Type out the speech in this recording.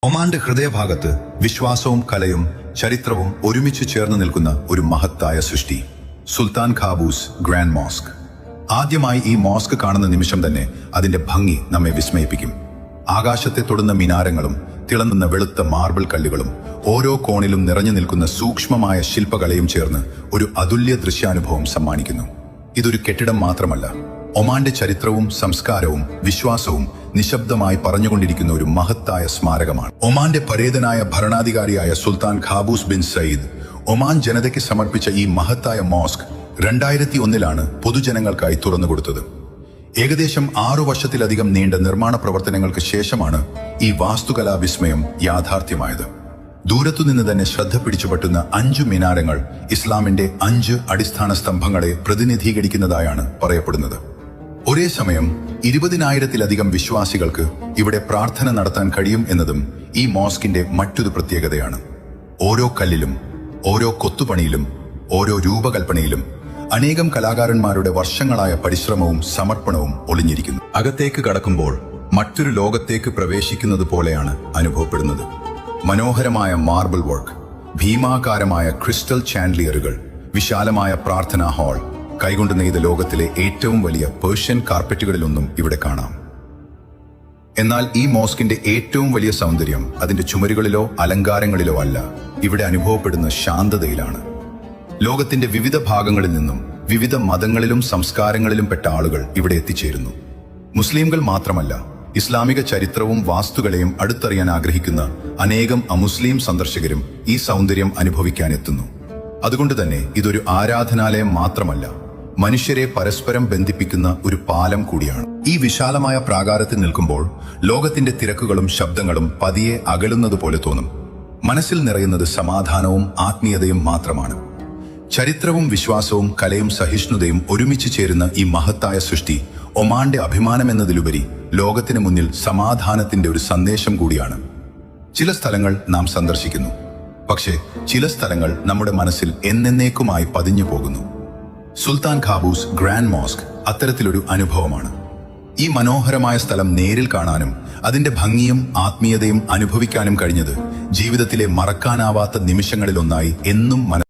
ഒമാന്റെ ഹൃദയഭാഗത്ത് വിശ്വാസവും കലയും ചരിത്രവും ഒരുമിച്ച് ചേർന്ന് നിൽക്കുന്ന ഒരു മഹത്തായ സൃഷ്ടി, സുൽത്താൻ ഖാബൂസ് ഗ്രാൻഡ് മോസ്ക്. ആദ്യമായി ഈ മോസ്ക് കാണുന്ന നിമിഷം തന്നെ അതിന്റെ ഭംഗി നമ്മെ വിസ്മയിപ്പിക്കും. ആകാശത്തെ തൊടുന്ന മിനാരങ്ങളും തിളങ്ങുന്ന വെളുത്ത മാർബിൾ കല്ലുകളും ഓരോ കോണിലും നിറഞ്ഞു നിൽക്കുന്ന സൂക്ഷ്മമായ ശില്പകലയും ചേർന്ന് ഒരു അതുല്യ ദൃശ്യാനുഭവം സമ്മാനിക്കുന്നു. ഇതൊരു കെട്ടിടം മാത്രമല്ല, ഒമാന്റെ ചരിത്രവും സംസ്കാരവും വിശ്വാസവും നിശബ്ദമായി പറഞ്ഞുകൊണ്ടിരിക്കുന്ന ഒരു മഹത്തായ സ്മാരകമാണ്. ഒമാന്റെ പരേതനായ ഭരണാധികാരിയായ Sultan Qaboos bin Sayyid Oman ജനതയ്ക്ക് സമർപ്പിച്ച ഈ മഹത്തായ മോസ്ക് 2001 പൊതുജനങ്ങൾക്കായി തുറന്നുകൊടുത്തത്. ഏകദേശം 6 വർഷത്തിലധികം നീണ്ട നിർമ്മാണ പ്രവർത്തനങ്ങൾക്ക് ശേഷമാണ് ഈ വാസ്തുകലാ വിസ്മയം യാഥാർത്ഥ്യമായത്. ദൂരത്തുനിന്ന് തന്നെ ശ്രദ്ധ പിടിച്ചുപറ്റുന്ന 5 മിനാരങ്ങൾ ഇസ്ലാമിന്റെ 5 അടിസ്ഥാന സ്തംഭങ്ങളെ പ്രതിനിധീകരിക്കുന്നതായാണ് പറയപ്പെടുന്നത്. ഒരേ സമയം 20,000-ലധികം വിശ്വാസികൾക്ക് ഇവിടെ പ്രാർത്ഥന നടത്താൻ കഴിയും എന്നതും ഈ മോസ്കിന്റെ മറ്റൊരു പ്രത്യേകതയാണ്. ഓരോ കല്ലിലും, ഓരോ കൊത്തുപണിയിലും, ഓരോ രൂപകൽപ്പനയിലും അനേകം കലാകാരന്മാരുടെ വർഷങ്ങളായ പരിശ്രമവും സമർപ്പണവും ഒളിഞ്ഞിരിക്കുന്നു. അകത്തേക്ക് കടക്കുമ്പോൾ മറ്റൊരു ലോകത്തേക്ക് പ്രവേശിക്കുന്നത് പോലെയാണ് അനുഭവപ്പെടുന്നത്. മനോഹരമായ മാർബിൾ വർക്ക്, ഭീമാകാരമായ ക്രിസ്റ്റൽ ചാൻഡ്ലിയറുകൾ, വിശാലമായ പ്രാർത്ഥനാ ഹാൾ, കൈകൊണ്ട് നെയ്ത ലോകത്തിലെ ഏറ്റവും വലിയ പേർഷ്യൻ കാർപ്പറ്റുകളിലൊന്നും ഇവിടെ കാണാം. എന്നാൽ ഈ മോസ്കിന്റെ ഏറ്റവും വലിയ സൗന്ദര്യം അതിന്റെ ചുമരുകളിലോ അലങ്കാരങ്ങളിലോ അല്ല, ഇവിടെ അനുഭവപ്പെടുന്ന ശാന്തതയിലാണ്. ലോകത്തിന്റെ വിവിധ ഭാഗങ്ങളിൽ നിന്നും വിവിധ മതങ്ങളിലും സംസ്കാരങ്ങളിലും പെട്ട ആളുകൾ ഇവിടെ എത്തിച്ചേരുന്നു. മുസ്ലിംകൾ മാത്രമല്ല, ഇസ്ലാമിക ചരിത്രവും വാസ്തുകളെയും അടുത്തറിയാൻ ആഗ്രഹിക്കുന്ന അനേകം അമുസ്ലിം സന്ദർശകരും ഈ സൗന്ദര്യം അനുഭവിക്കാൻ എത്തുന്നു. അതുകൊണ്ട് തന്നെ ഇതൊരു ആരാധനാലയം മാത്രമല്ല, മനുഷ്യരെ പരസ്പരം ബന്ധിപ്പിക്കുന്ന ഒരു പാലം കൂടിയാണ്. ഈ വിശാലമായ പ്രാകാരത്തിൽ നിൽക്കുമ്പോൾ ലോകത്തിന്റെ തിരക്കുകളും ശബ്ദങ്ങളും പതിയെ അകലുന്നതുപോലെ തോന്നും. മനസ്സിൽ നിറയുന്നത് സമാധാനവും ആത്മീയതയും മാത്രമാണ്. ചരിത്രവും വിശ്വാസവും കലയും സഹിഷ്ണുതയും ഒരുമിച്ച് ചേരുന്ന ഈ മഹത്തായ സൃഷ്ടി ഒമാന്റെ അഭിമാനമെന്നതിലുപരി ലോകത്തിന് മുന്നിൽ സമാധാനത്തിന്റെ ഒരു സന്ദേശം കൂടിയാണ്. ചില സ്ഥലങ്ങൾ നാം സന്ദർശിക്കുന്നു, പക്ഷേ ചില സ്ഥലങ്ങൾ നമ്മുടെ മനസ്സിൽ എന്നേക്കുമായി പതിഞ്ഞു പോകുന്നു. സുൽത്താൻ ഖാബൂസ് ഗ്രാൻഡ് മോസ്ക് അത്തരത്തിലൊരു അനുഭവമാണ്. ഈ മനോഹരമായ സ്ഥലം നേരിൽ കാണാനും അതിന്റെ ഭംഗിയും ആത്മീയതയും അനുഭവിക്കാനും കഴിഞ്ഞത് ജീവിതത്തിലെ മറക്കാനാവാത്ത നിമിഷങ്ങളിലൊന്നായി എന്നും